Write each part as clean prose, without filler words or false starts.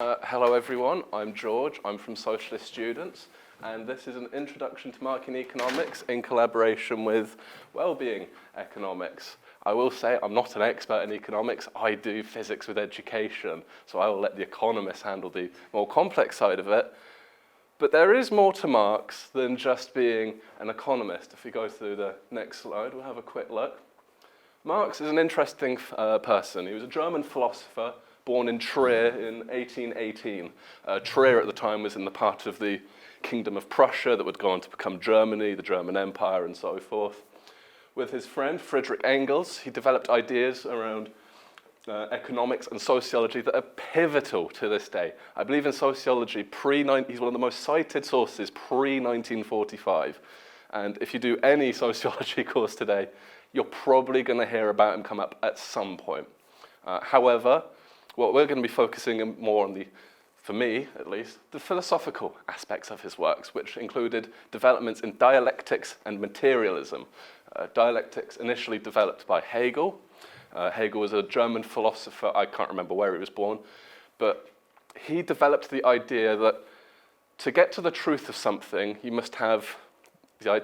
Hello everyone, I'm George, I'm from Socialist Students, and this is an introduction to Marxian economics in collaboration with Wellbeing economics. I will say I'm not an expert in economics, I do physics with education, so I will let the economists handle the more complex side of it. But there is more to Marx than just being an economist. If we go through the next slide, we'll have a quick look. Marx is an interesting person. He was a German philosopher born in Trier in 1818. Trier at the time was in the part of the Kingdom of Prussia that would go on to become Germany, the German Empire, and so forth. With his friend Friedrich Engels, he developed ideas around economics and sociology that are pivotal to this day. I believe in sociology, he's one of the most cited sources pre-1945. And if you do any sociology course today, you're probably going to hear about him come up at some point. However, what we're going to be focusing more on for me at least, the philosophical aspects of his works, which included developments in dialectics and materialism. Dialectics initially developed by Hegel. Hegel was a German philosopher, I can't remember where he was born, but he developed the idea that to get to the truth of something, you must have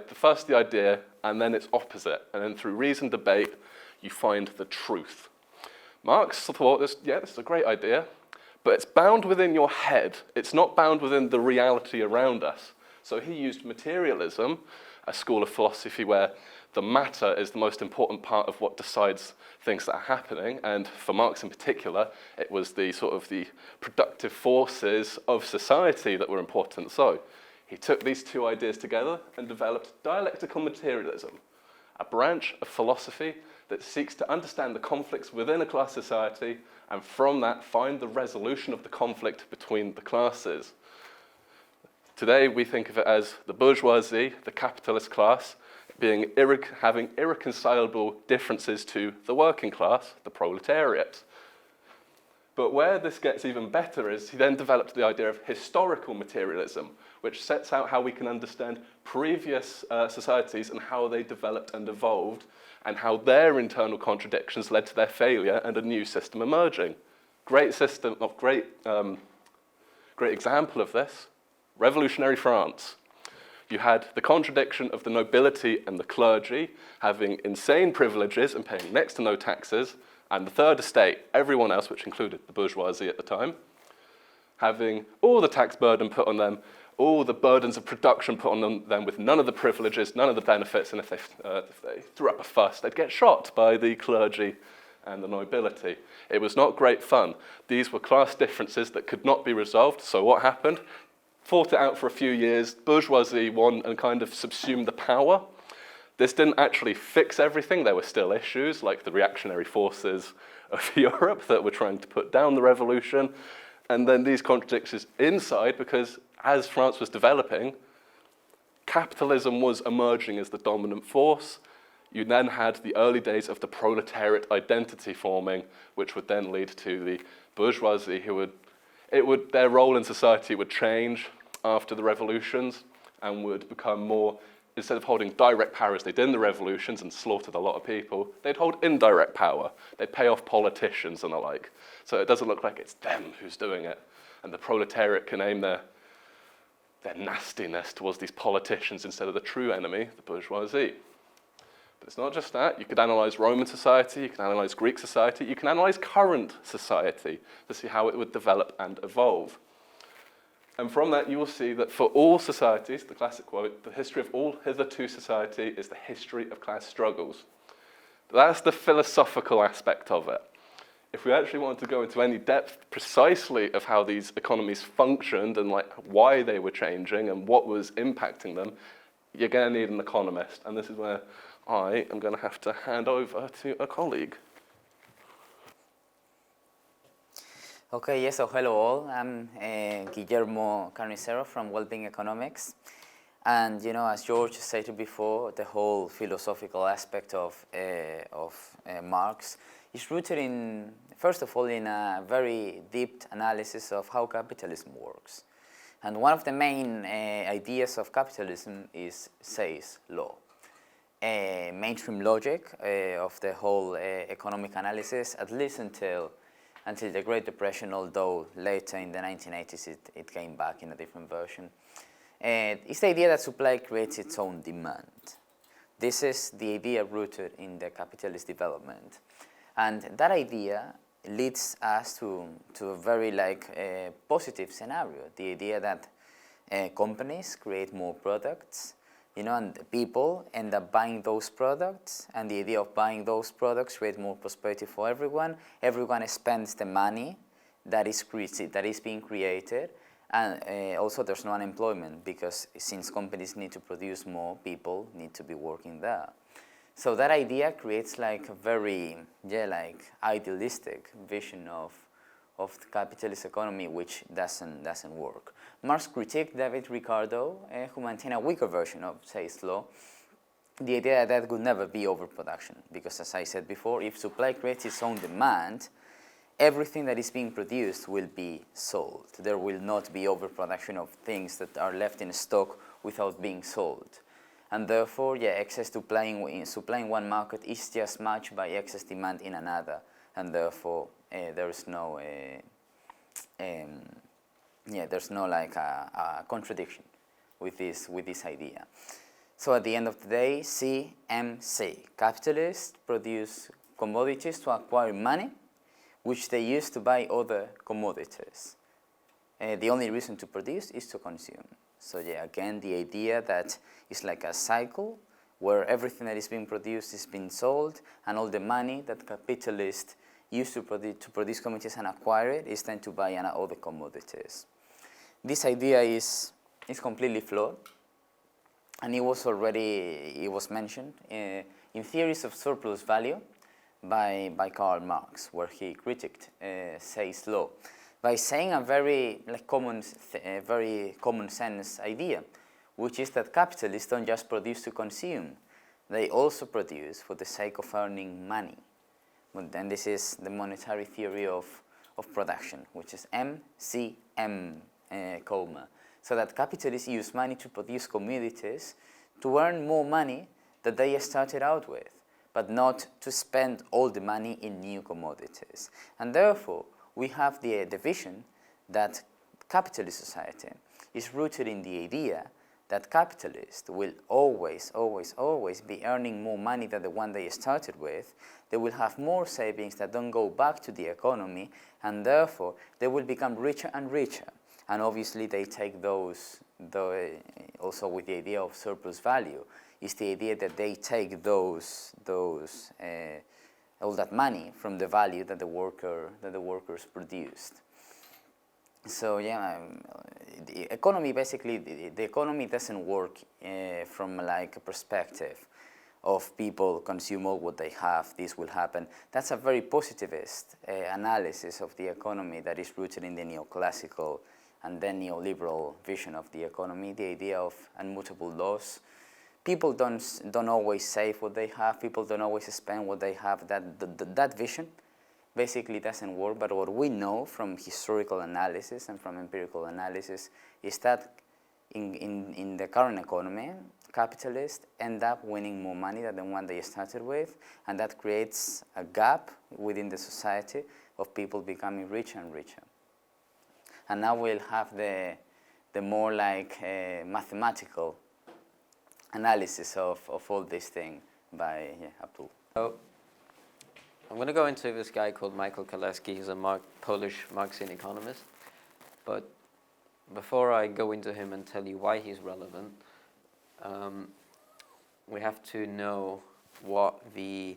first the idea and then its opposite, and then through reasoned debate, you find the truth. Marx thought, this is a great idea, but it's bound within your head. It's not bound within the reality around us. So he used materialism, a school of philosophy where the matter is the most important part of what decides things that are happening. And for Marx in particular, it was the productive forces of society that were important. So he took these two ideas together and developed dialectical materialism, a branch of philosophy that seeks to understand the conflicts within a class society and from that find the resolution of the conflict between the classes. Today we think of it as the bourgeoisie, the capitalist class, having irreconcilable differences to the working class, the proletariat. But where this gets even better is he then developed the idea of historical materialism, which sets out how we can understand previous societies and how they developed and evolved, and how their internal contradictions led to their failure and a new system emerging. Great example of this, revolutionary France. You had the contradiction of the nobility and the clergy having insane privileges and paying next to no taxes, and the third estate, everyone else, which included the bourgeoisie at the time, having all the tax burden put on them, all the burdens of production put on them with none of the privileges, none of the benefits, and if they threw up a fuss, they'd get shot by the clergy and the nobility. It was not great fun. These were class differences that could not be resolved, so what happened? Fought it out for a few years, bourgeoisie won and kind of subsumed the power. This didn't actually fix everything. There were still issues like the reactionary forces of Europe that were trying to put down the revolution. And then these contradictions inside, because as France was developing, capitalism was emerging as the dominant force. You then had the early days of the proletariat identity forming, which would then lead to the bourgeoisie their role in society would change after the revolutions and would become more, instead of holding direct power as they did in the revolutions and slaughtered a lot of people, they'd hold indirect power. They'd pay off politicians and the like. So it doesn't look like it's them who's doing it. And the proletariat can aim their nastiness towards these politicians instead of the true enemy, the bourgeoisie. But it's not just that. You could analyze Roman society, you can analyze Greek society, you can analyze current society to see how it would develop and evolve. And from that, you will see that for all societies, the classic quote, the history of all hitherto society is the history of class struggles. That's the philosophical aspect of it. If we actually wanted to go into any depth precisely of how these economies functioned and why they were changing and what was impacting them, you're going to need an economist. And this is where I am going to have to hand over to a colleague. Okay, yes, so hello all. I'm Guillermo Carnicero from Wellbeing Economics. And, as George stated before, the whole philosophical aspect of Marx is rooted in, first of all, in a very deep analysis of how capitalism works. And one of the main ideas of capitalism is Say's law. Mainstream logic of the whole economic analysis, at least until until the Great Depression, although later in the 1980s it came back in a different version. It's the idea that supply creates its own demand. This is the idea rooted in the capitalist development. And that idea leads us to a very positive scenario, the idea that companies create more products, and people end up buying those products, and the idea of buying those products creates more prosperity for everyone. Everyone spends the money that is being created, and also there's no unemployment, because since companies need to produce more, people need to be working there. So that idea creates a very idealistic vision of the capitalist economy, which doesn't work. Marx critiqued David Ricardo, who maintained a weaker version of Say's law, the idea that could never be overproduction, because as I said before, if supply creates its own demand, everything that is being produced will be sold. There will not be overproduction of things that are left in stock without being sold. And therefore, excess supply in one market is just matched by excess demand in another, and therefore there is no a contradiction with this idea. So at the end of the day, CMC, capitalists produce commodities to acquire money, which they use to buy other commodities. The only reason to produce is to consume. So again, the idea that it's like a cycle where everything that is being produced is being sold, and all the money that capitalists use to produce commodities and acquire it is then to buy other commodities. This idea is completely flawed, and it was mentioned in Theories of Surplus Value by Karl Marx, where he critiqued Say's law by saying a very common sense idea, which is that capitalists don't just produce to consume, they also produce for the sake of earning money. But then this is the monetary theory of production, which is MCM, so that capitalists use money to produce commodities to earn more money that they started out with, but not to spend all the money in new commodities. And therefore, we have the vision that capitalist society is rooted in the idea that capitalists will always be earning more money than the one they started with. They will have more savings that don't go back to the economy, and therefore they will become richer and richer. And obviously they take those also with the idea of surplus value, is the idea that they take all that money from the value that the workers produced. So the economy the economy doesn't work from a perspective of people consume all what they have, this will happen. That's a very positivist analysis of the economy that is rooted in the neoclassical and then neoliberal vision of the economy, the idea of immutable laws. People don't always save what they have, people don't always spend what they have. That vision basically doesn't work, but what we know from historical analysis and from empirical analysis is that in the current economy, capitalists end up winning more money than the one they started with, and that creates a gap within the society of people becoming richer and richer. And now we'll have the more mathematical analysis of all this thing by Abdul. So I'm going to go into this guy called Michal Kalecki. He's a Polish Marxian economist. But before I go into him and tell you why he's relevant, we have to know what the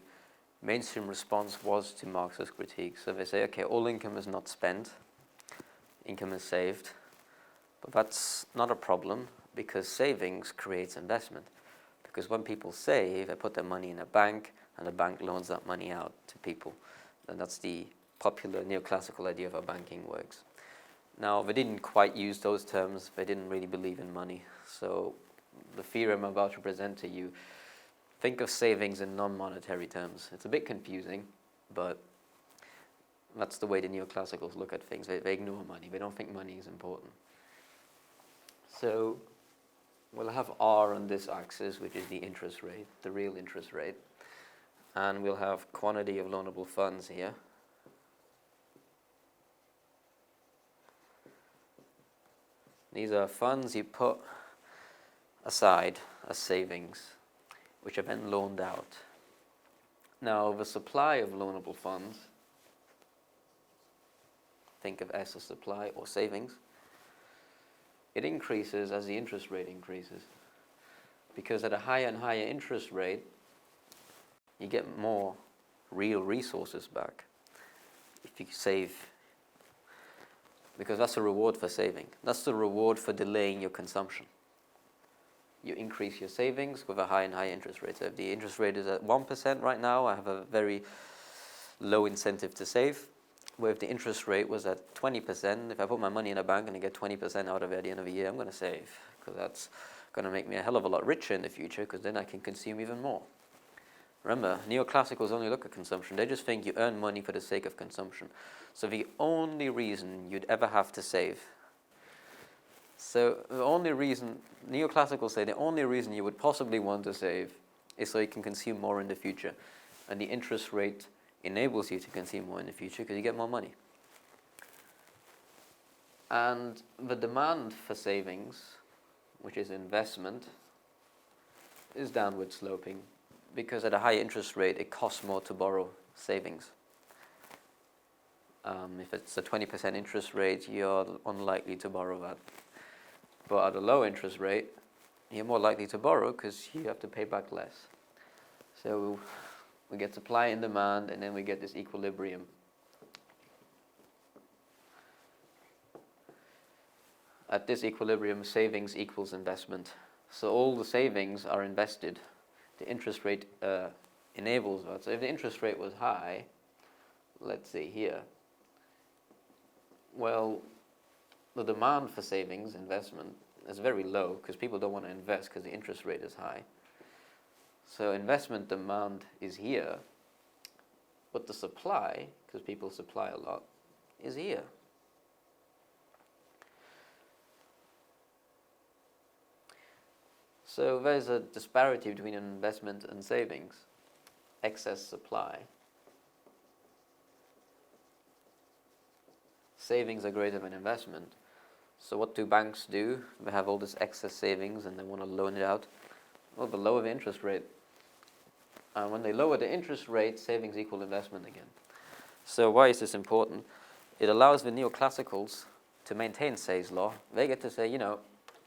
mainstream response was to Marx's critique. So they say, okay, all income is not spent, income is saved, but that's not a problem because savings creates investment. Because when people save, they put their money in a bank and the bank loans that money out to people. And that's the popular neoclassical idea of how banking works. Now, they didn't quite use those terms. They didn't really believe in money. So the theory I'm about to present to you, think of savings in non-monetary terms. It's a bit confusing, but that's the way the neoclassicals look at things. They ignore money. They don't think money is important. So we'll have R on this axis, which is the interest rate, the real interest rate. And we'll have quantity of loanable funds here. These are funds you put aside as savings, which are then loaned out. Now, the supply of loanable funds, think of S as supply or savings, it increases as the interest rate increases. Because at a higher and higher interest rate, you get more real resources back if you save. Because that's the reward for saving. That's the reward for delaying your consumption. You increase your savings with a high and high interest rate. So if the interest rate is at 1% right now, I have a very low incentive to save. Where if the interest rate was at 20%, if I put my money in a bank and I get 20% out of it at the end of the year, I'm going to save. Because that's going to make me a hell of a lot richer in the future, because then I can consume even more. Remember, Neoclassicals only look at consumption. They just think you earn money for the sake of consumption. So the only reason you'd ever have to save, Neoclassicals say the only reason you would possibly want to save is so you can consume more in the future. And the interest rate enables you to consume more in the future because you get more money. And the demand for savings, which is investment, is downward sloping because at a high interest rate it costs more to borrow savings. If it's a 20% interest rate, you're unlikely to borrow that. But at a low interest rate, you're more likely to borrow because you have to pay back less. So we get supply and demand, and then we get this equilibrium. At this equilibrium, savings equals investment. So all the savings are invested. The interest rate enables that. So if the interest rate was high, let's say here, well, the demand for savings, investment, is very low because people don't want to invest because the interest rate is high. So investment demand is here, but the supply, because people supply a lot, is here. So there's a disparity between investment and savings, excess supply. Savings are greater than investment. So what do banks do? They have all this excess savings and they want to loan it out. Well, they lower the interest rate. And when they lower the interest rate, savings equal investment again. So why is this important? It allows the Neoclassicals to maintain Say's law. They get to say,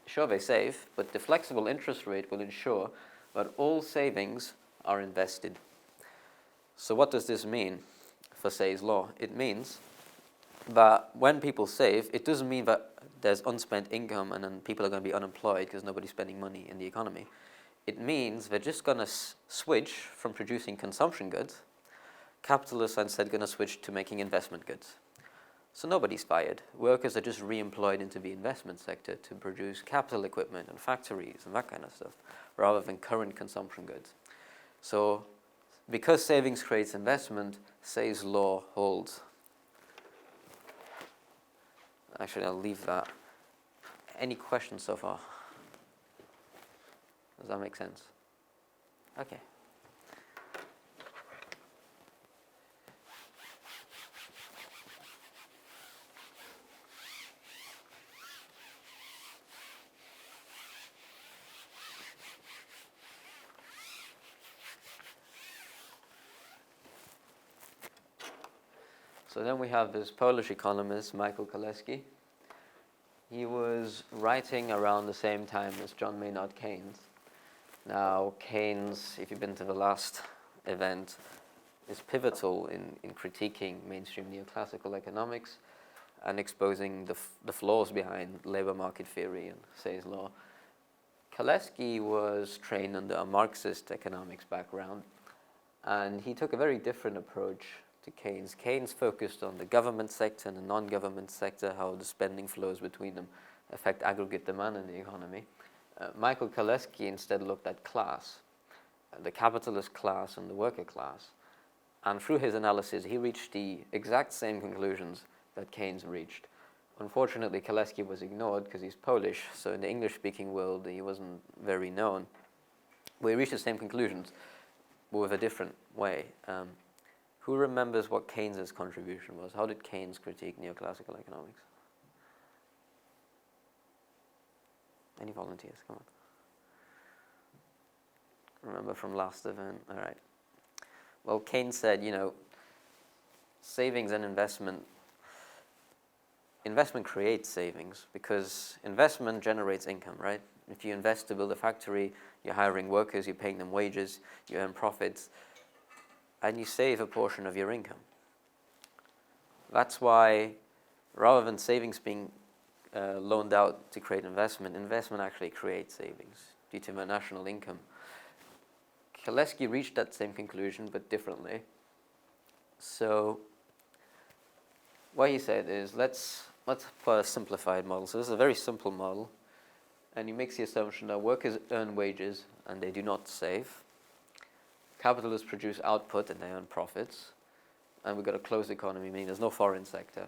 sure they save, but the flexible interest rate will ensure that all savings are invested. So what does this mean for Say's law? It means that when people save, it doesn't mean that there's unspent income and then people are going to be unemployed because nobody's spending money in the economy. It means they're just going to switch from producing consumption goods. Capitalists are instead going to switch to making investment goods. So nobody's fired. Workers are just re-employed into the investment sector to produce capital equipment and factories and that kind of stuff, rather than current consumption goods. So because savings creates investment, Say's law holds. Actually, I'll leave that. Any questions so far? Does that make sense? Okay. So then we have this Polish economist, Michal Kalecki. He was writing around the same time as John Maynard Keynes. Now, Keynes, if you've been to the last event, is pivotal in critiquing mainstream neoclassical economics and exposing the flaws behind labor market theory and Say's law. Kalecki was trained under a Marxist economics background, and he took a very different approach to Keynes. Keynes focused on the government sector and the non-government sector, how the spending flows between them affect aggregate demand in the economy. Michal Kalecki instead looked at class, the capitalist class and the worker class. And through his analysis, he reached the exact same conclusions that Keynes reached. Unfortunately, Kalecki was ignored because he's Polish, so in the English-speaking world, he wasn't very known. But he reached the same conclusions, but with a different way. Who remembers what Keynes's contribution was? How did Keynes critique neoclassical economics? Any volunteers? Come on. Remember from last event? All right. Well, Keynes said, savings and investment creates savings because investment generates income, right? If you invest to build a factory, you're hiring workers, you're paying them wages, you earn profits, and you save a portion of your income. That's why, rather than savings being loaned out to create investment actually creates savings due to the national income. Kalecki reached that same conclusion, but differently. So what he said is, let's put a simplified model. So this is a very simple model, and he makes the assumption that workers earn wages and they do not save. Capitalists produce output and they earn profits. And we've got a closed economy, meaning there's no foreign sector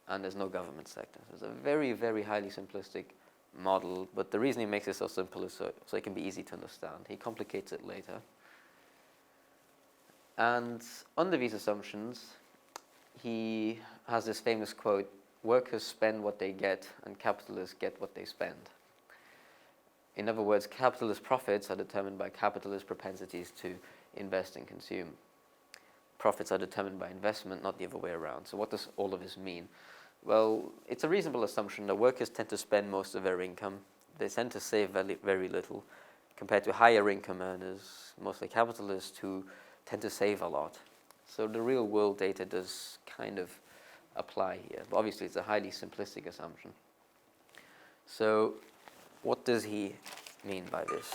and there's no government sector. So it's a very, very highly simplistic model, but the reason he makes it so simple is so it can be easy to understand. He complicates it later. And under these assumptions, he has this famous quote, workers spend what they get and capitalists get what they spend. In other words, capitalist profits are determined by capitalist propensities to invest and consume. Profits are determined by investment, not the other way around. So what does all of this mean? Well, it's a reasonable assumption that workers tend to spend most of their income. They tend to save very, very little compared to higher income earners, mostly capitalists, who tend to save a lot. So the real world data does kind of apply here. But obviously, it's a highly simplistic assumption. So what does he mean by this?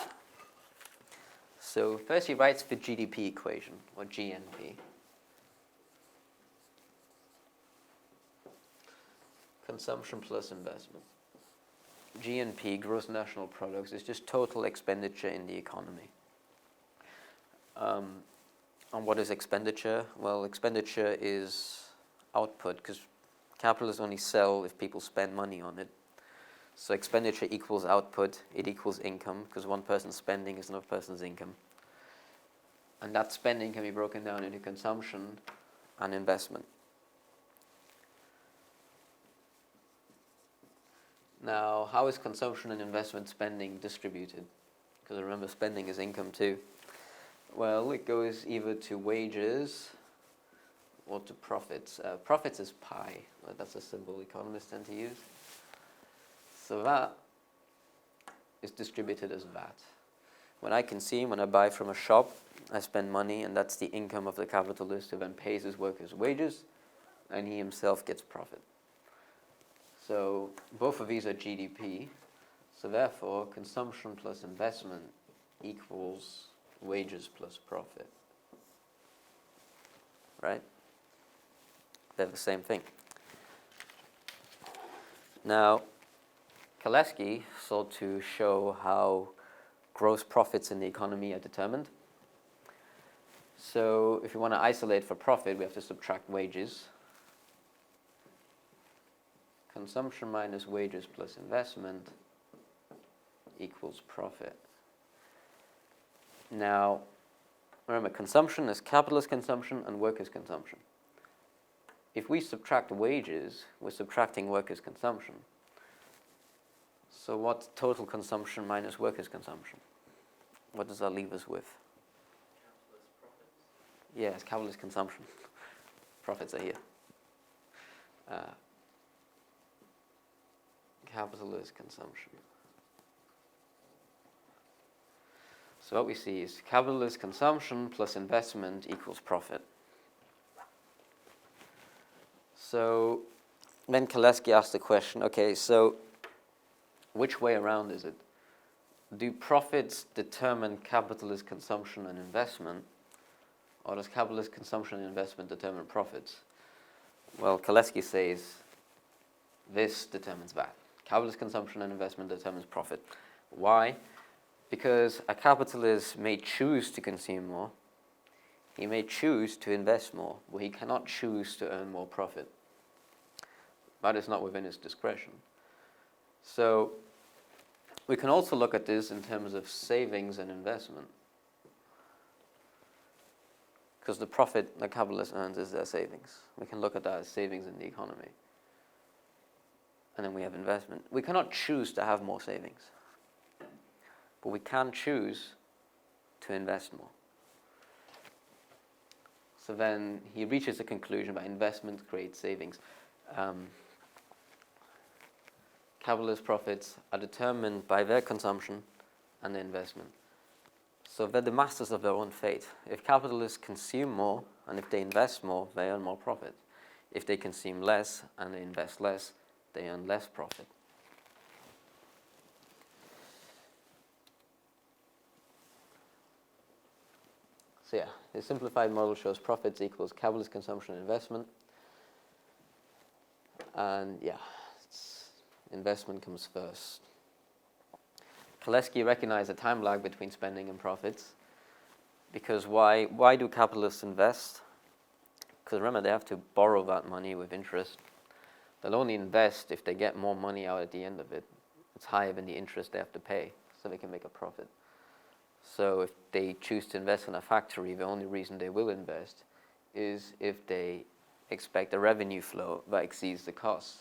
So first he writes the GDP equation, or GNP. Consumption plus investment. GNP, gross national products, is just total expenditure in the economy. And what is expenditure? Well, expenditure is output, because capitalists only sell if people spend money on it. So expenditure equals output, it equals income, because one person's spending is another person's income. And that spending can be broken down into consumption and investment. Now, how is consumption and investment spending distributed? Because remember, spending is income too. Well, it goes either to wages or to profits. Profits is pi. That's a symbol economists tend to use. So that is distributed as VAT. When I consume, when I buy from a shop, I spend money, and that's the income of the capitalist who then pays his workers wages, and he himself gets profit. So both of these are GDP. So therefore, consumption plus investment equals wages plus profit. Right? They're the same thing. Now, Kalecki sought to show how gross profits in the economy are determined. So if you want to isolate for profit, we have to subtract wages. Consumption minus wages plus investment equals profit. Now, remember, consumption is capitalist consumption and workers' consumption. If we subtract wages, we're subtracting workers' consumption. So what's total consumption minus workers' consumption? What does that leave us with? Capitalist profits. Yes, capitalist consumption. Profits are here. Capitalist consumption. So what we see is capitalist consumption plus investment equals profit. So then Kalecki asked the question, okay, so which way around is it? Do profits determine capitalist consumption and investment, or does capitalist consumption and investment determine profits? Well, Kalecki says this determines that. Capitalist consumption and investment determines profit. Why? Because a capitalist may choose to consume more, he may choose to invest more, but he cannot choose to earn more profit. That is not within his discretion. So we can also look at this in terms of savings and investment, because the profit the capitalist earns is their savings. We can look at that as savings in the economy. And then we have investment. We cannot choose to have more savings. but we can choose to invest more. So then he reaches a conclusion that investment creates savings. Capitalist profits are determined by their consumption and their investment. So they're the masters of their own fate. If capitalists consume more and if they invest more, they earn more profit. If they consume less and they invest less, they earn less profit. So yeah, the simplified model shows profits equals capitalist consumption and investment. And yeah, investment comes first. Kalecki recognized a time lag between spending and profits. Because why do capitalists invest? Because remember, they have to borrow that money with interest. They'll only invest if they get more money out at the end of it. It's higher than the interest they have to pay, so they can make a profit. So if they choose to invest in a factory, the only reason they will invest is if they expect a revenue flow that exceeds the costs.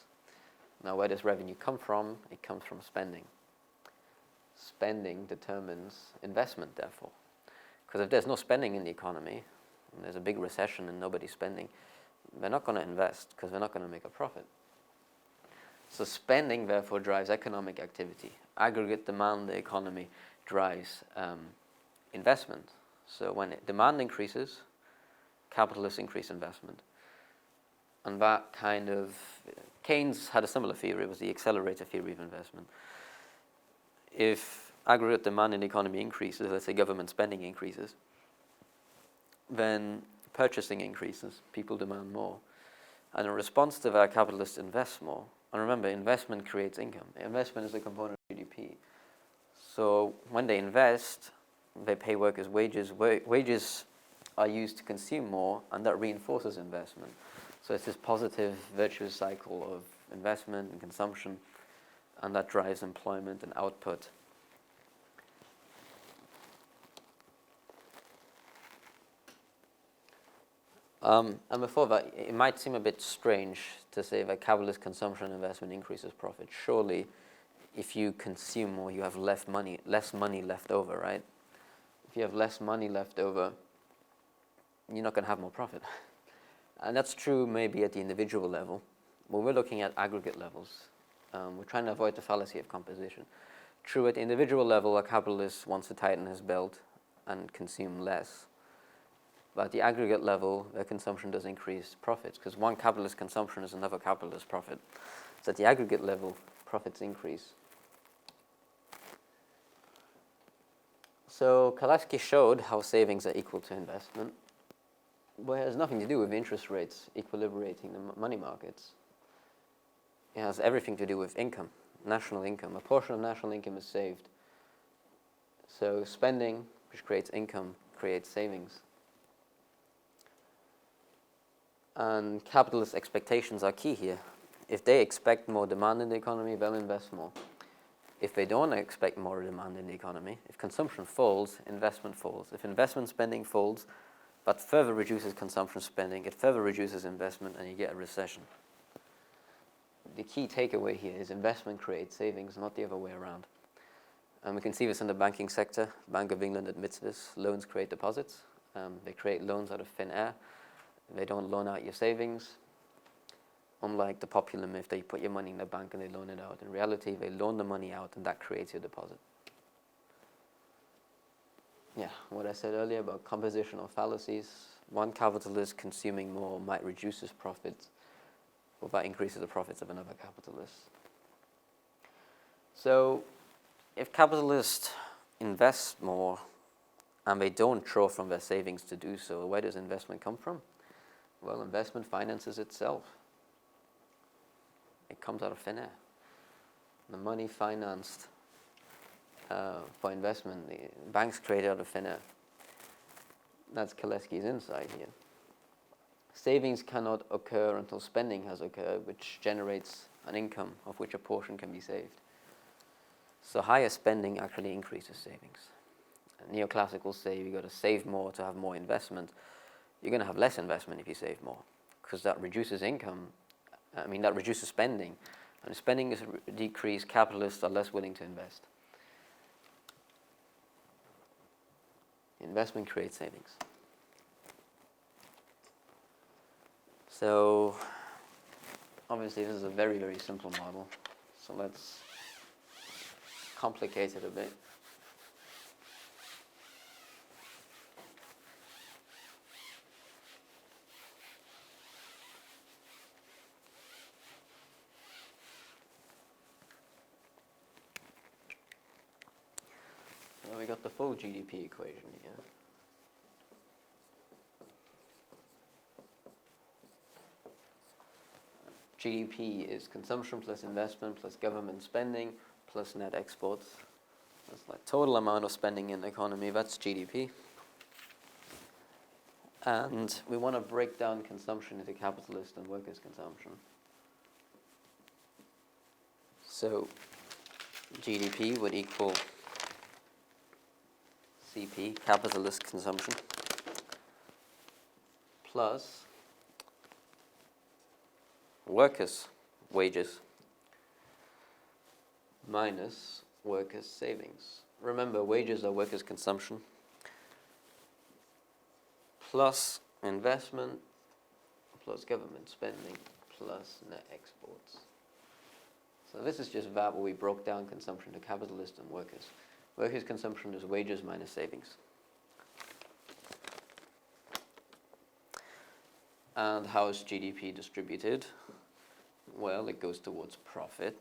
Now, where does revenue come from? It comes from spending. Spending determines investment, therefore. Because if there's no spending in the economy, and there's a big recession and nobody's spending, they're not going to invest because they're not going to make a profit. So spending, therefore, drives economic activity. Aggregate demand in the economy drives investment. So when demand increases, capitalists increase investment. And that kind of, Keynes had a similar theory. It was the accelerator theory of investment. If aggregate demand in the economy increases, let's say government spending increases, then purchasing increases, people demand more. And in response to that, capitalists invest more. And remember, investment creates income. Investment is a component of GDP. So when they invest, they pay workers wages. Wages are used to consume more, and that reinforces investment. So it's this positive, virtuous cycle of investment and consumption, and that drives employment and output. And before that, it might seem a bit strange to say that capitalist consumption and investment increases profit. Surely, if you consume more, you have less money left over, right? If you have less money left over, you're not going to have more profit. And that's true maybe at the individual level, but we're looking at aggregate levels. We're trying to avoid the fallacy of composition. True, at the individual level, a capitalist wants to tighten his belt and consume less. But at the aggregate level, their consumption does increase profits, because one capitalist consumption is another capitalist profit. So at the aggregate level, profits increase. So Kalecki showed how savings are equal to investment, but it has nothing to do with interest rates equilibrating the money markets. It has everything to do with income, national income. A portion of national income is saved. So spending, which creates income, creates savings. And capitalist expectations are key here. If they expect more demand in the economy, they'll invest more. If they don't expect more demand in the economy, if consumption falls, investment falls. If investment spending falls, that further reduces consumption spending, it further reduces investment, and you get a recession. The key takeaway here is investment creates savings, not the other way around. And we can see this in the banking sector. Bank of England admits this. Loans create deposits. They create loans out of thin air. They don't loan out your savings. Unlike the popular myth that you put your money in the bank and they loan it out. In reality, they loan the money out and that creates your deposit. Yeah, what I said earlier about compositional fallacies. One capitalist consuming more might reduce his profits, but that increases the profits of another capitalist. So, if capitalists invest more and they don't draw from their savings to do so, where does investment come from? Well, investment finances itself. It comes out of thin air. The money financed for investment, the banks create out of thin air. That's Kalecki's insight here. Savings cannot occur until spending has occurred, which generates an income of which a portion can be saved. So higher spending actually increases savings. Neoclassical say you've got to save more to have more investment. You're going to have less investment if you save more, because that reduces income. That reduces spending. And if spending is decreased, capitalists are less willing to invest. Investment creates savings. So obviously this is a very, very simple model. So let's complicate it a bit. Well, we got the full GDP equation here. GDP is consumption plus investment plus government spending plus net exports. That's like total amount of spending in the economy, that's GDP. And we want to break down consumption into capitalist and workers' consumption. So GDP would equal CP, capitalist consumption, plus workers' wages minus workers' savings. Remember, wages are workers' consumption plus investment plus government spending plus net exports. So this is just that where we broke down consumption to capitalist and workers. Workers' consumption is wages minus savings. And how is GDP distributed? Well, it goes towards profit,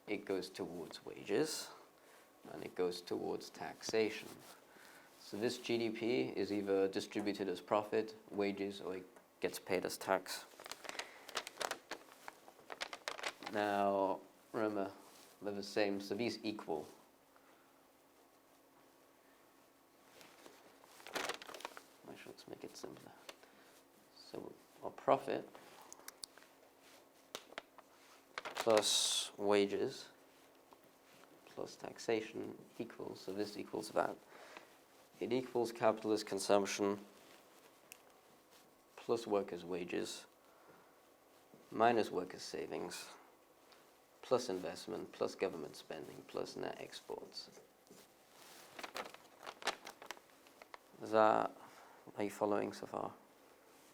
it goes towards wages, and it goes towards taxation. So this GDP is either distributed as profit, wages, or it gets paid as tax. Now, remember, they're the same, so these equal. Actually, let's make it simpler. So our profit plus wages plus taxation equals, so this equals that. It equals capitalist consumption plus workers' wages minus workers' savings plus investment plus government spending plus net exports. Are you following so far?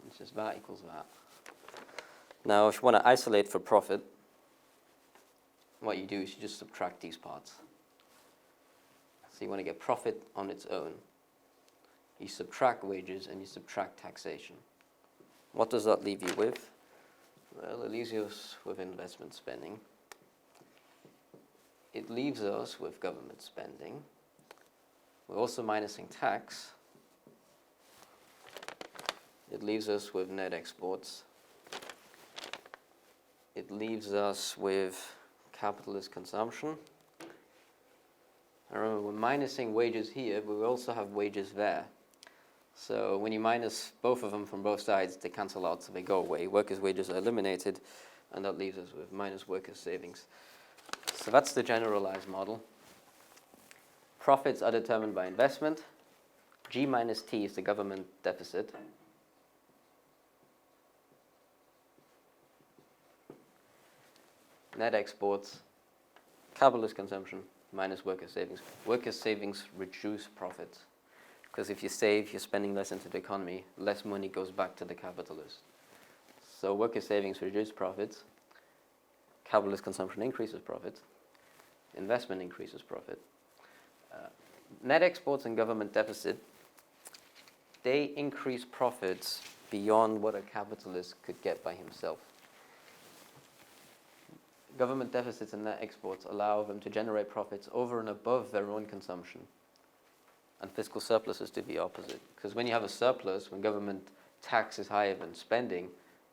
It's just that equals that. Now, if you want to isolate for profit, what you do is you just subtract these parts. So you want to get profit on its own. You subtract wages and you subtract taxation. What does that leave you with? Well, it leaves us with investment spending. It leaves us with government spending. We're also minusing tax. It leaves us with net exports. It leaves us with capitalist consumption. And remember, we're minusing wages here, but we also have wages there. So when you minus both of them from both sides, they cancel out, so they go away. Workers' wages are eliminated, and that leaves us with minus workers' savings. So that's the generalized model. Profits are determined by investment. G minus T is the government deficit. Net exports, capitalist consumption, minus workers' savings. Workers' savings reduce profits. Because if you save, you're spending less into the economy, less money goes back to the capitalist. So workers' savings reduce profits, capitalist consumption increases profits, investment increases profit. Net exports and government deficit, they increase profits beyond what a capitalist could get by himself. Government deficits and net exports allow them to generate profits over and above their own consumption. And fiscal surpluses do the opposite. Because when you have a surplus, when government tax is higher than spending,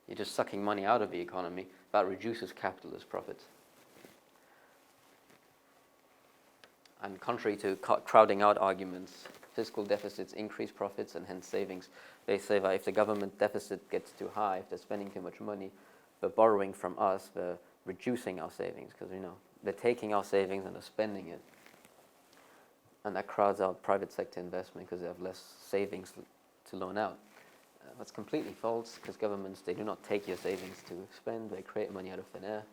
you're just sucking money out of the economy. That reduces capitalist profits. And contrary to crowding out arguments, fiscal deficits increase profits and hence savings. They say that if the government deficit gets too high, if they're spending too much money, they're borrowing from us, they're reducing our savings, because they're taking our savings and they're spending it. And that crowds out private sector investment because they have less savings to loan out. That's completely false, because governments, they do not take your savings to spend, they create money out of thin air.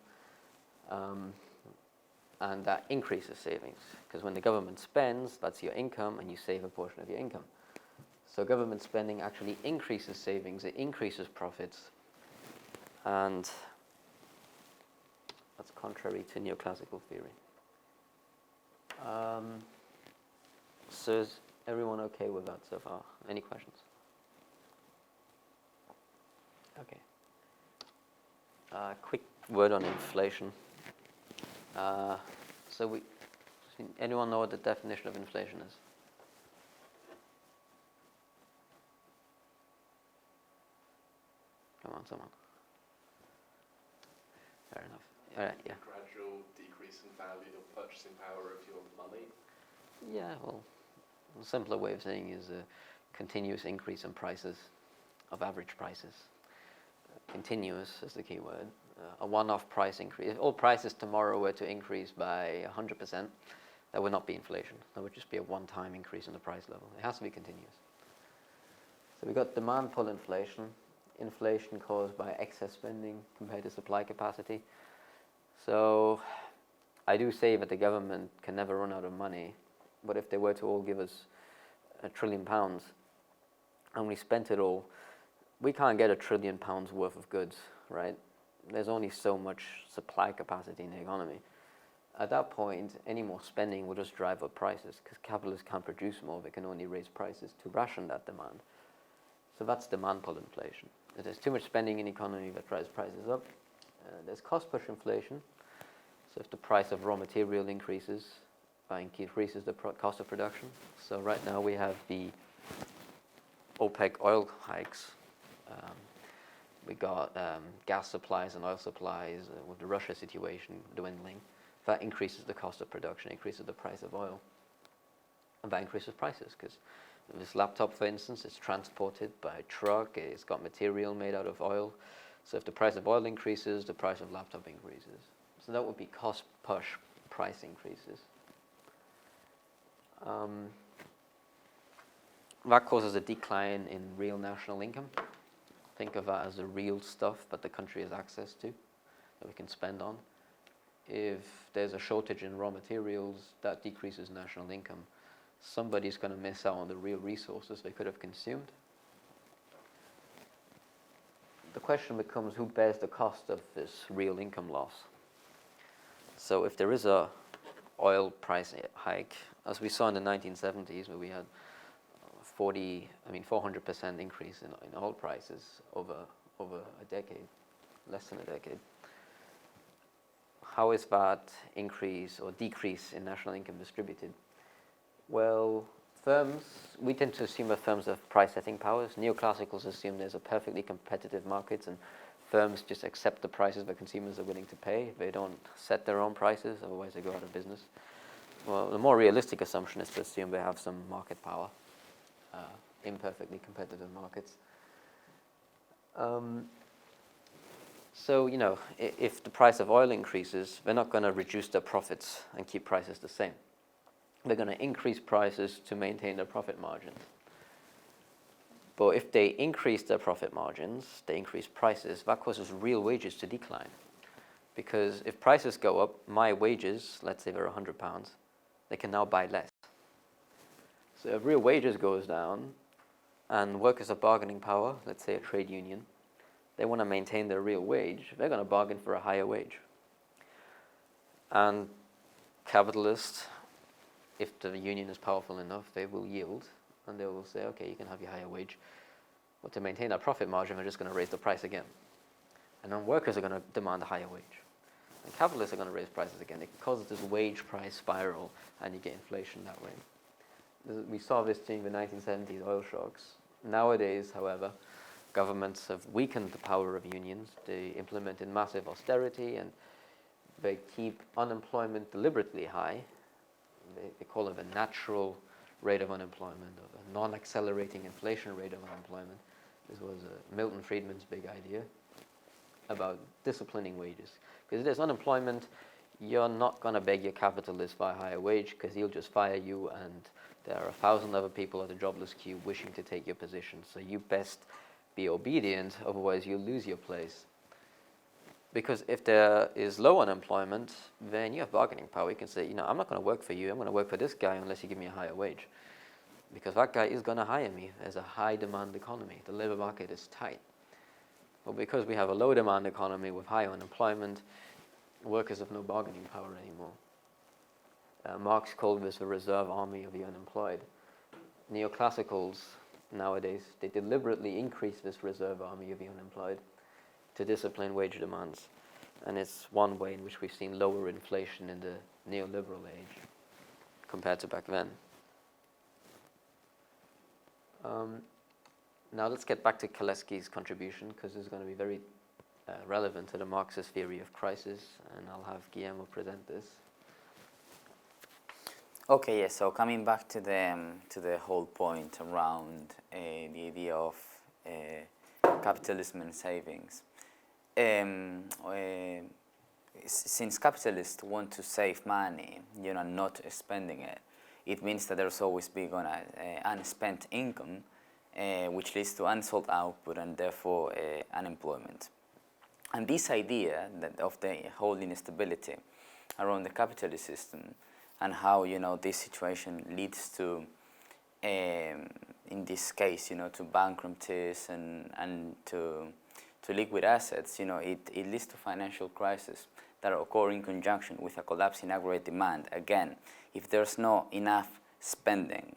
and that increases savings, because when the government spends, that's your income, and you save a portion of your income. So government spending actually increases savings, it increases profits, and that's contrary to neoclassical theory. So is everyone okay with that so far? Any questions? Okay. Quick word on inflation. Anyone know what the definition of inflation is? Come on, someone. Fair enough. All right, yeah. Gradual decrease in value or purchasing power of your money. Yeah, well, a simpler way of saying is a continuous increase in prices, of average prices. Continuous is the key word. A one-off price increase. If all prices tomorrow were to increase by 100%, that would not be inflation. That would just be a one-time increase in the price level. It has to be continuous. So we've got demand pull inflation. Inflation caused by excess spending compared to supply capacity. So I do say that the government can never run out of money, but if they were to all give us £1 trillion and we spent it all, we can't get £1 trillion worth of goods, right? There's only so much supply capacity in the economy. At that point, any more spending will just drive up prices, because capitalists can't produce more, they can only raise prices to ration that demand. So that's demand pull inflation. If there's too much spending in the economy, that drives prices up. There's cost push inflation. So if the price of raw material increases, that increases the cost of production. So right now we have the OPEC oil hikes. We got gas supplies and oil supplies with the Russia situation dwindling. That increases the cost of production, increases the price of oil. And that increases prices, because this laptop, for instance, is transported by truck, it's got material made out of oil. So if the price of oil increases, the price of laptop increases. So that would be cost push price increases. That causes a decline in real national income. Think of that as the real stuff that the country has access to, that we can spend on. If there's a shortage in raw materials, that decreases national income. Somebody's going to miss out on the real resources they could have consumed. The question becomes, who bears the cost of this real income loss? So if there is a oil price hike, as we saw in the 1970s, where we had 400% increase in oil prices over a decade, less than a decade. How is that increase or decrease in national income distributed? Well, we tend to assume that firms have price setting powers. Neoclassicals assume there's a perfectly competitive market and firms just accept the prices that consumers are willing to pay. They don't set their own prices, otherwise they go out of business. Well, the more realistic assumption is to assume they have some market power, imperfectly competitive markets. So, if the price of oil increases, they're not going to reduce their profits and keep prices the same. They're going to increase prices to maintain their profit margins. But if they increase their profit margins, they increase prices, that causes real wages to decline. Because if prices go up, my wages, let's say they're £100, they can now buy less. So if real wages goes down and workers have bargaining power, let's say a trade union, they want to maintain their real wage, they're going to bargain for a higher wage. And capitalists, if the union is powerful enough, they will yield and they will say, okay, you can have your higher wage. But to maintain that profit margin, we're just going to raise the price again. And then workers are going to demand a higher wage. And capitalists are going to raise prices again. It causes this wage price spiral and you get inflation that way. We saw this during the 1970s oil shocks. Nowadays, however, governments have weakened the power of unions. They implemented massive austerity and they keep unemployment deliberately high. They call it a natural rate of unemployment, or a non-accelerating inflation rate of unemployment. This was Milton Friedman's big idea about disciplining wages. Because if there's unemployment, you're not going to beg your capitalist for a higher wage because he'll just fire you and there are 1,000 other people at the jobless queue wishing to take your position. So you best be obedient, otherwise you'll lose your place. Because if there is low unemployment, then you have bargaining power. You can say, I'm not going to work for you. I'm going to work for this guy unless you give me a higher wage. Because that guy is going to hire me. There's a high demand economy. The labor market is tight. But because we have a low demand economy with high unemployment, workers have no bargaining power anymore. Marx called this a reserve army of the unemployed. Neoclassicals nowadays, they deliberately increase this reserve army of the unemployed to discipline wage demands. And it's one way in which we've seen lower inflation in the neoliberal age compared to back then. Now let's get back to Kalecki's contribution, because it's going to be very relevant to the Marxist theory of crisis, and I'll have Guillermo present this. Okay, yes. So coming back to the whole point around the idea of capitalism and savings. Since capitalists want to save money, not spending it, it means that there's always be unspent income, which leads to unsold output and therefore unemployment. And this idea of the whole instability around the capitalist system and how this situation leads to, in this case, to bankruptcies and to liquid assets, it leads to financial crises that occur in conjunction with a collapse in aggregate demand. Again, if there's not enough spending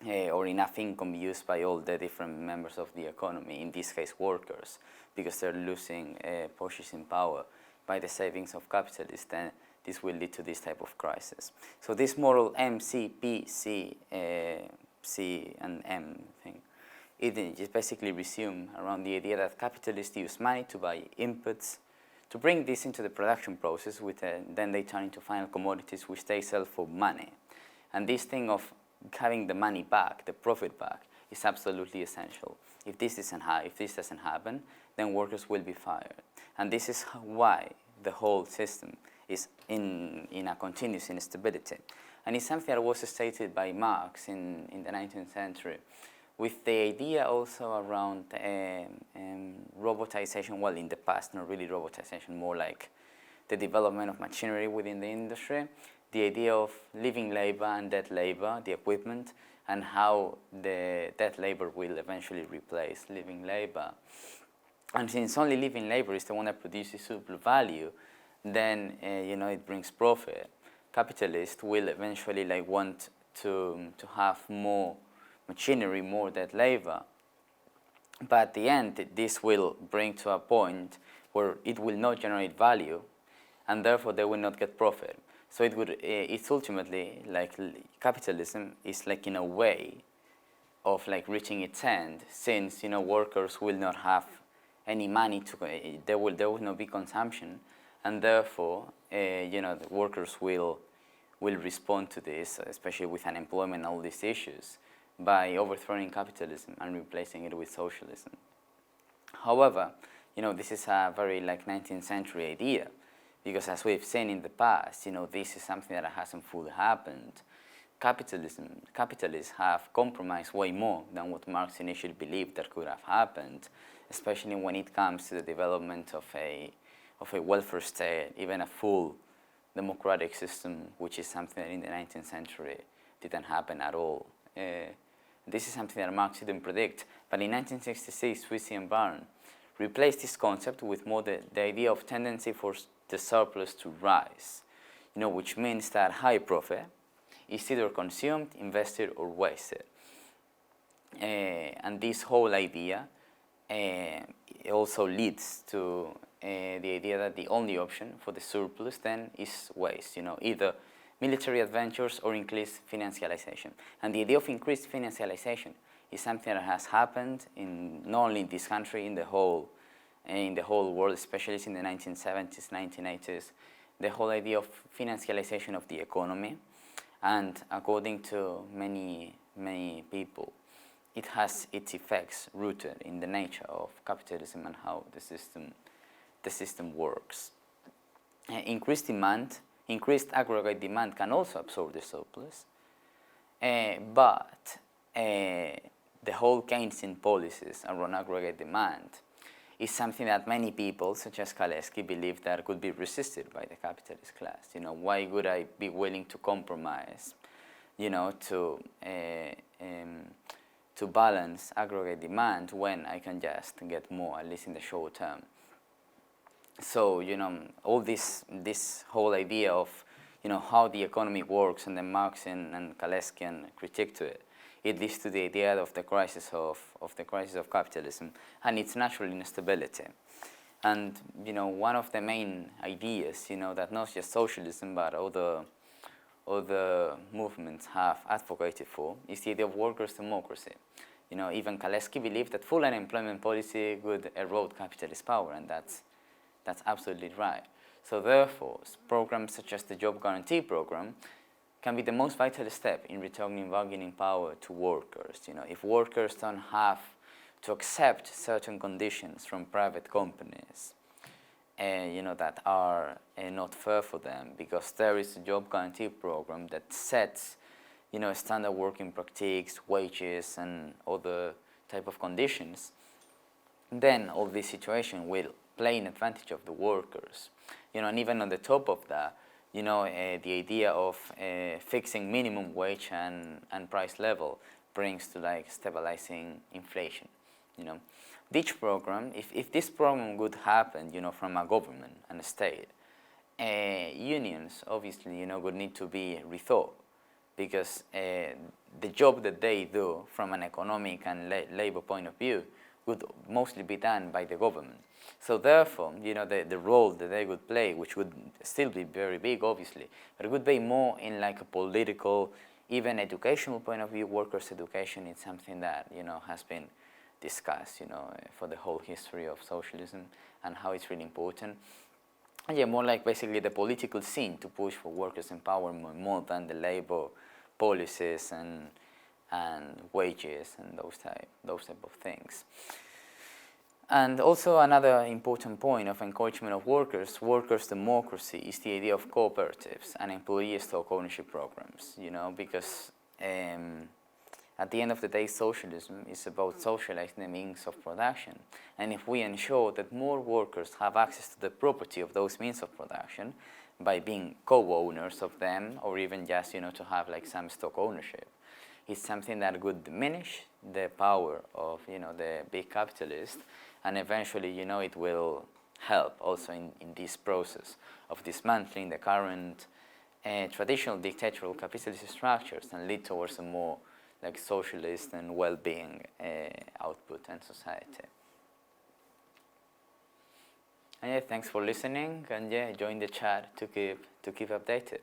or enough income used by all the different members of the economy, in this case workers, because they're losing purchasing power by the savings of capitalists, then this will lead to this type of crisis. So this model MCPC, C and M thing, it just basically resume around the idea that capitalists use money to buy inputs, to bring this into the production process, then they turn into final commodities which they sell for money. And this thing of having the money back, the profit back, is absolutely essential. If this doesn't happen, then workers will be fired. And this is why the whole system is in a continuous instability. And it's something that was stated by Marx in the 19th century, with the idea also around robotization, well, in the past, not really robotization, more like the development of machinery within the industry, the idea of living labor and dead labor, the equipment, and how the dead labor will eventually replace living labor. And since only living labor is the one that produces surplus value, then it brings profit. Capitalists will eventually want to have more machinery, more dead labor. But at the end, this will bring to a point where it will not generate value, and therefore they will not get profit. So it's ultimately capitalism is in a way of reaching its end, since workers will not have any money there will not be consumption, and therefore the workers will respond to this, especially with unemployment and all these issues, by overthrowing capitalism and replacing it with socialism. However, this is a very 19th century idea, because as we've seen in the past, this is something that hasn't fully happened. Capitalists have compromised way more than what Marx initially believed that could have happened, especially when it comes to the development of a welfare state, even a full democratic system, which is something that in the 19th century didn't happen at all. This is something that Marx didn't predict, but in 1966, Sweezy and Barn replaced this concept with more the idea of tendency for the surplus to rise, which means that high profit is either consumed, invested, or wasted. And this whole idea also leads to the idea that the only option for the surplus then is waste, either military adventures or increased financialization. And the idea of increased financialization is something that has happened not only in this country, in the whole world, especially in the 1970s, 1980s, the whole idea of financialization of the economy. And according to many people, it has its effects rooted in the nature of capitalism and how the system works. Increased aggregate demand can also absorb the surplus, but the whole Keynesian policies around aggregate demand is something that many people, such as Kalecki, believe that could be resisted by the capitalist class. You know, why would I be willing to compromise, you know, to balance aggregate demand when I can just get more, at least in the short term? So, you know, all this whole idea of, you know, how the economy works and the Marxian and Kaleckian critique to it, it leads to the idea of the crisis of capitalism and its natural instability. And, you know, one of the main ideas, you know, that not just socialism but other movements have advocated for is the idea of workers' democracy. You know, even Kalecki believed that full unemployment policy would erode capitalist power, and that's absolutely right. So therefore, programs such as the Job Guarantee Program can be the most vital step in returning bargaining power to workers. You know, if workers don't have to accept certain conditions from private companies, you know, that are not fair for them, because there is a Job Guarantee Program that sets, you know, standard working practices, wages, and other type of conditions, then all this situation will play in advantage of the workers. You know, and even on the top of that, you know, the idea of fixing minimum wage and price level brings to like stabilizing inflation. You know, each program, if this program would happen, you know, from a government and a state, unions obviously, you know, would need to be rethought, because the job that they do from an economic and labor point of view would mostly be done by the government. So therefore, you know, the role that they would play, which would still be very big, obviously, but it would be more in like a political, even educational point of view. Workers' education is something that, you know, has been discussed, you know, for the whole history of socialism and how it's really important. And yeah, more like basically the political scene to push for workers' empowerment more than the labor policies and wages and those type of things. And also another important point of encouragement of workers' democracy is the idea of cooperatives and employee stock ownership programs, you know, because at the end of the day, socialism is about socializing the means of production. And if we ensure that more workers have access to the property of those means of production by being co-owners of them, or even just, you know, to have like some stock ownership, it's something that would diminish the power of, you know, the big capitalist, and eventually, you know, it will help also in this process of dismantling the current traditional dictatorial capitalist structures and lead towards a more like socialist and well-being output and society. And yeah, thanks for listening, and yeah, join the chat to keep updated.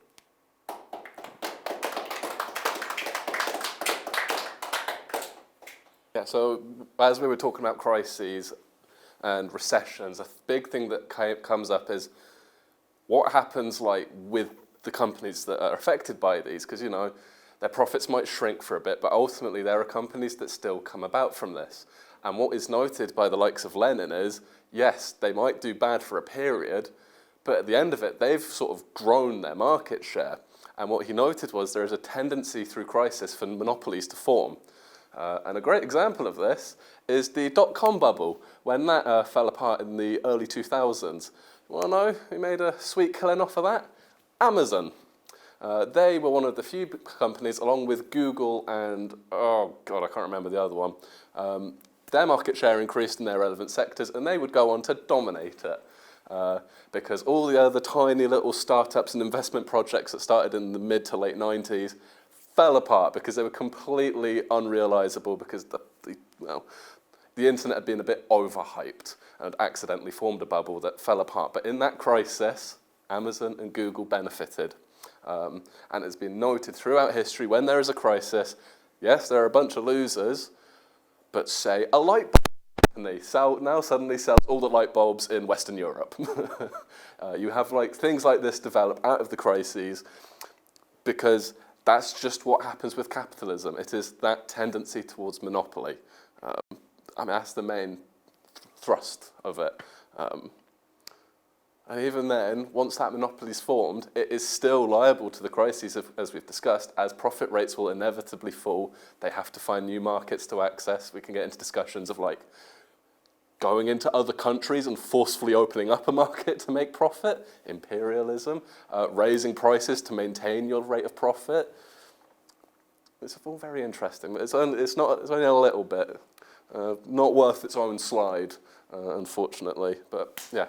Yeah, so as we were talking about crises and recessions, a big thing that comes up is what happens like with the companies that are affected by these, because, you know, their profits might shrink for a bit, but ultimately there are companies that still come about from this. And what is noted by the likes of Lenin is, yes, they might do bad for a period, but at the end of it, they've sort of grown their market share. And what he noted was there is a tendency through crisis for monopolies to form. And a great example of this is the dot-com bubble, when that fell apart in the early 2000s. You want to know who made a sweet killing off of that? Amazon. They were one of the few companies, along with Google and, oh God, I can't remember the other one. Their market share increased in their relevant sectors, and they would go on to dominate it. Because all the other tiny little startups and investment projects that started in the mid to late 90s fell apart because they were completely unrealizable, because the internet had been a bit overhyped and accidentally formed a bubble that fell apart. But in that crisis, Amazon and Google benefited. And it's been noted throughout history, when there is a crisis, yes, there are a bunch of losers, but say a light bulb, and they now suddenly sells all the light bulbs in Western Europe. You have like things like this develop out of the crises, because that's just what happens with capitalism. It is that tendency towards monopoly. I mean, that's the main thrust of it. And even then, once that monopoly is formed, it is still liable to the crises, as we've discussed, as profit rates will inevitably fall. They have to find new markets to access. We can get into discussions of like going into other countries and forcefully opening up a market to make profit, imperialism, raising prices to maintain your rate of profit. It's all very interesting, but it's only a little bit. Not worth its own slide, unfortunately, but yeah.